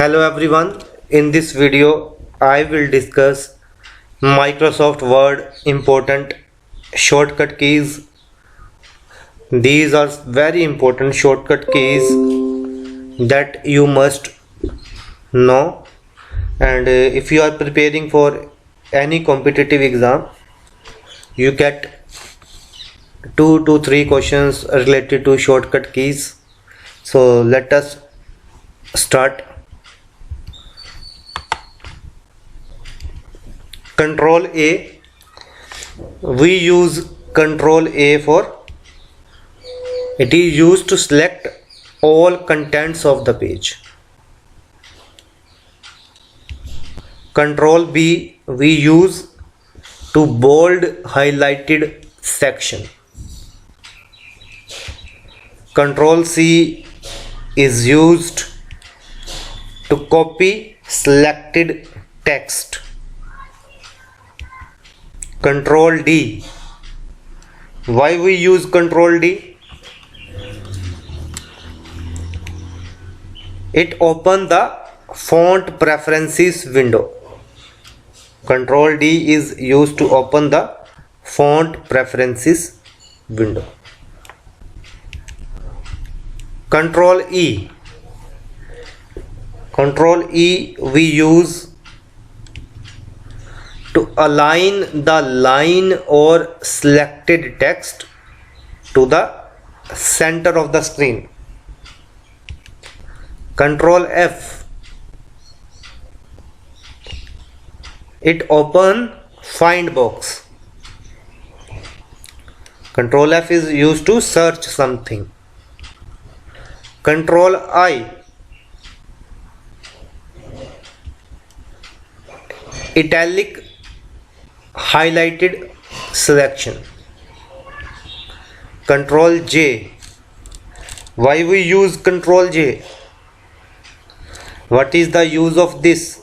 Hello everyone, in this video I will discuss Microsoft Word important shortcut keys. These are very important shortcut keys that you must know, and if you are preparing for any competitive exam, you get 2 to 3 questions related to shortcut keys. So let us start. Control A, we use Control A for it is used to select all contents of the page. Control B, we use to bold highlighted section. Control C is used to copy selected text. Control D, why we use Control D? It opens the font preferences window. Control D is used to open the font preferences window. Control E, we use to align the line or selected text to the center of the screen. Control F, it opens find box. Control F is used to search something. Control I, italic highlighted selection. Control J, why we use Control J? What is the use of this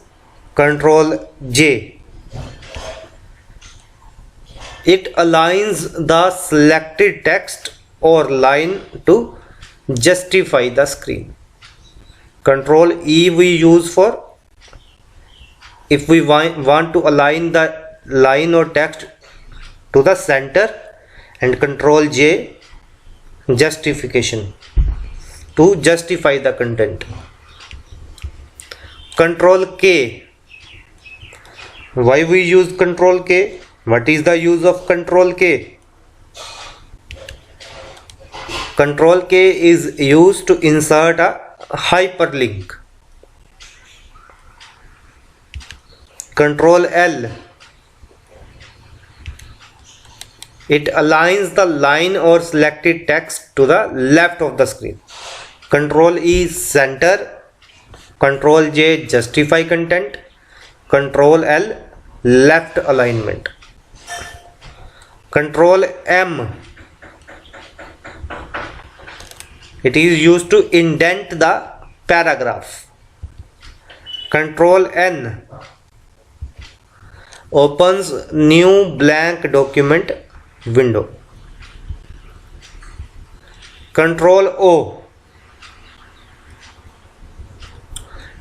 Control J? It aligns the selected text or line to justify the screen. Control E we use for if we want to align the line or text to the center, and Control J justification to justify the content. Control K, why we use Control K? What is the use of Control K? Control K is used to insert a hyperlink. Control L, it aligns the line or selected text to the left of the screen. Control E center. Control J justify content. Control L left alignment. Control M, it is used to indent the paragraph. Control N opens new blank document window. Control O,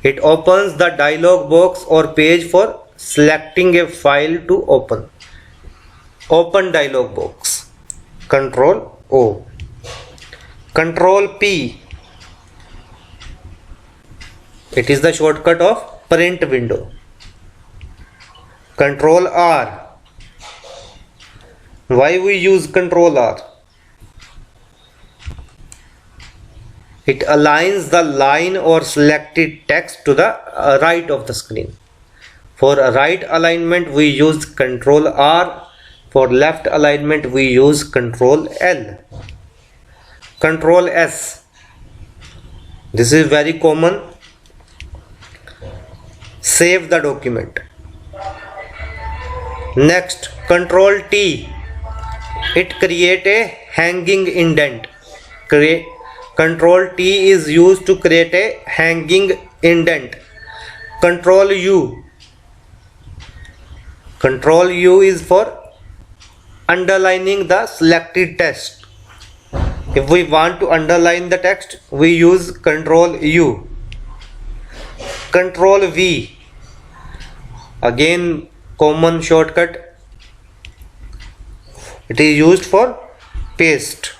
it opens the dialog box or page for selecting a file to open. Open dialog box. Control O. Control P, it is the shortcut of print window. Control R, why we use Control R? It aligns the line or selected text to the right of the screen. For right alignment we use Control R. For left alignment we use Control L. Control S, this is very common. Save the document. Next, Control T, it create a hanging indent. Control T is used to create a hanging indent. Control U, Control U is for underlining the selected text. If we want to underline the text, we use Control U. Control V, again common shortcut. It is used for paste.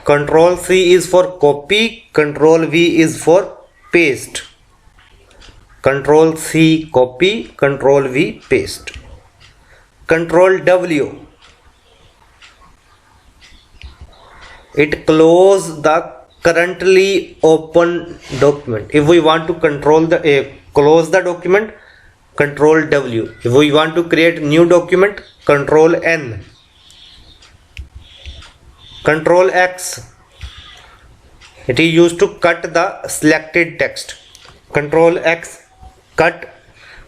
Control C is for copy, Control V is for paste. Control C copy, Control V paste. Control W, it close the currently open document. If we want to close the document, Control W. If we want to create new document, Control N. Control X, it is used to cut the selected text. Control X cut,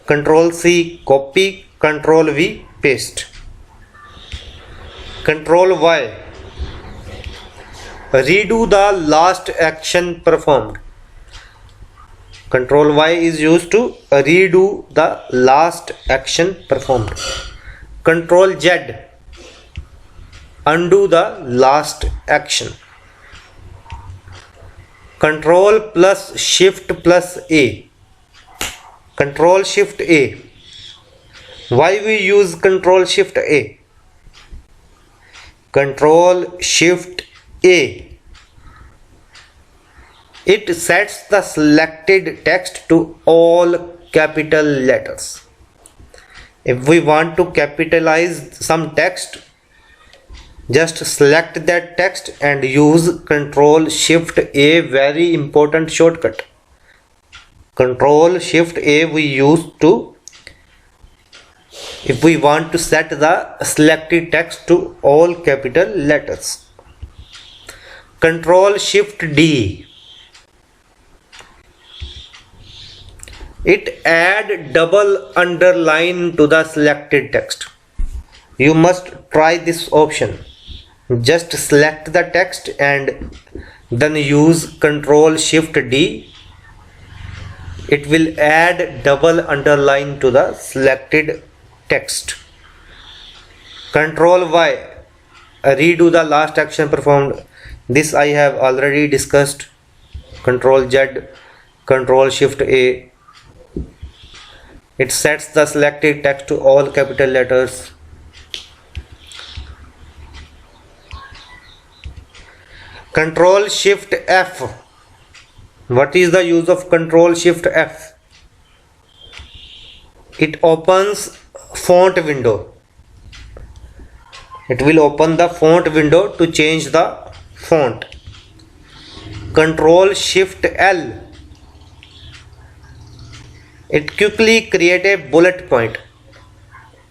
Control C copy, Control V paste. Control Y, redo the last action performed. Control Y is used to redo the last action performed. Control Z, undo the last action. Control plus Shift plus A. Control Shift A. Why we use Control Shift A? Control Shift A, it sets the selected text to all capital letters. If we want to capitalize some text, just select that text and use Control Shift A, very important shortcut. Control Shift A we use to, if we want to set the selected text to all capital letters. Control Shift D, it add double underline to the selected text. You must try this option. Just select the text and then use Control Shift D. It will add double underline to the selected text. Control Y, redo the last action performed. This I have already discussed. Control Z, Control Shift A, it sets the selected text to all capital letters. Control Shift F. What is the use of Control Shift F? It opens font window. It will open the font window to change the font. Control Shift L, it quickly create a bullet point.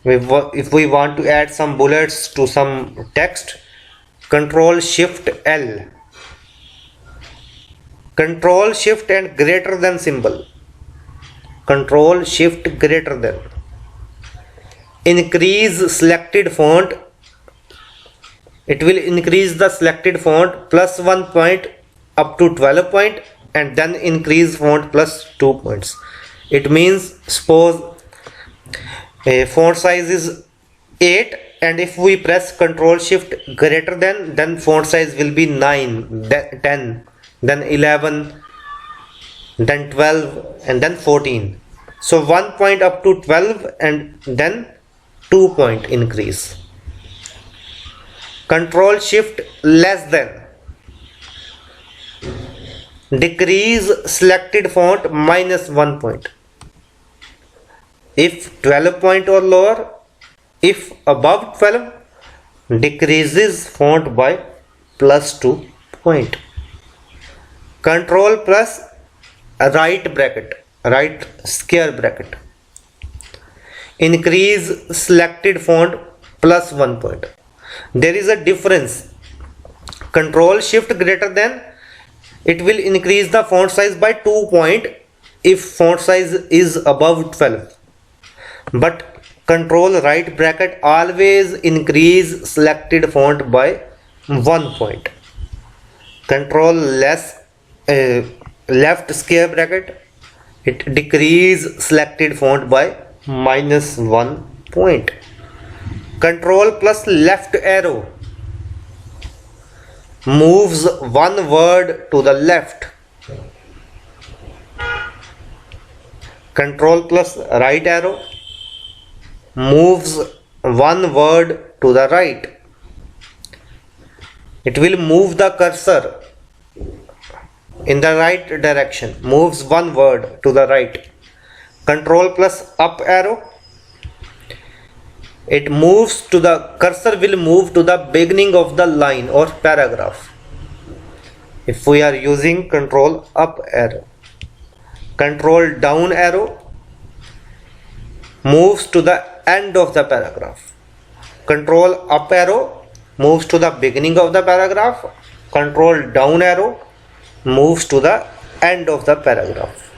If we want to add some bullets to some text, Control Shift L. Control Shift and greater than symbol. Control Shift greater than. Increase selected font. It will increase the selected font plus 1 point up to 12 point and then increase font plus 2 points. It means suppose a font size is 8 and if we press Control Shift greater than, then font size will be 9, then 10, then 11, then 12 and then 14. So 1 point up to 12 and then 2 point increase. Control Shift less than, decrease selected font minus 1 point. If 12 point or lower, if above 12, decreases font by plus 2 point. Control plus right bracket, right square bracket, increase selected font plus 1 point. There is a difference. Control Shift greater than, it will increase the font size by 2 point if font size is above 12. But Control right bracket always increase selected font by 1 point. Control left square bracket, it decrease selected font by minus 1 point. Control plus left arrow moves one word to the left. Control plus right arrow moves one word to the right. It will move the cursor in the right direction, moves one word to the right. Control plus up arrow, it moves to the cursor will move to the beginning of the line or paragraph if we are using control up arrow. Control down arrow moves to the end of the paragraph. Control up arrow moves to the beginning of the paragraph. Control down arrow moves to the end of the paragraph.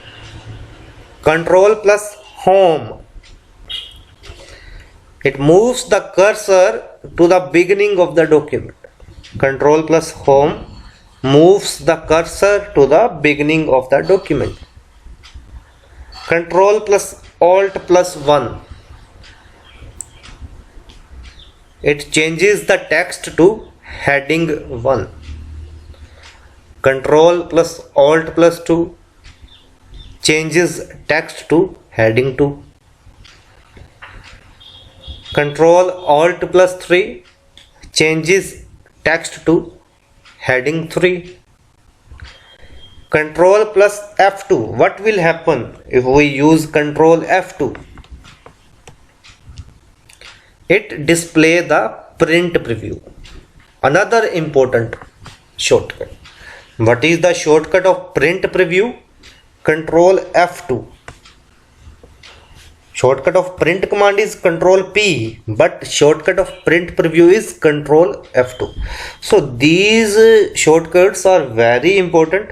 Control plus home, it moves the cursor to the beginning of the document. Control plus home moves the cursor to the beginning of the document. Control plus alt plus 1, it changes the text to heading 1. Control plus alt plus 2 changes text to heading 2. Control alt plus 3 changes text to heading 3. Control plus F2, what will happen if we use control F2? It display the print preview. Another important shortcut. What is the shortcut of print preview? Control F2. Shortcut of print command is control P, but shortcut of print preview is control F2. So these shortcuts are very important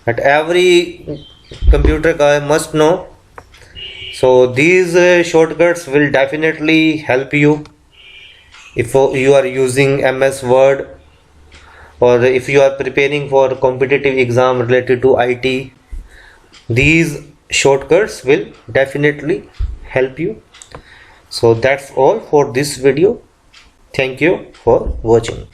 that every computer guy must know. So these shortcuts will definitely help you if you are using MS Word, or if you are preparing for competitive exam related to IT. These shortcuts will definitely help you. So that's all for this video. Thank you for watching.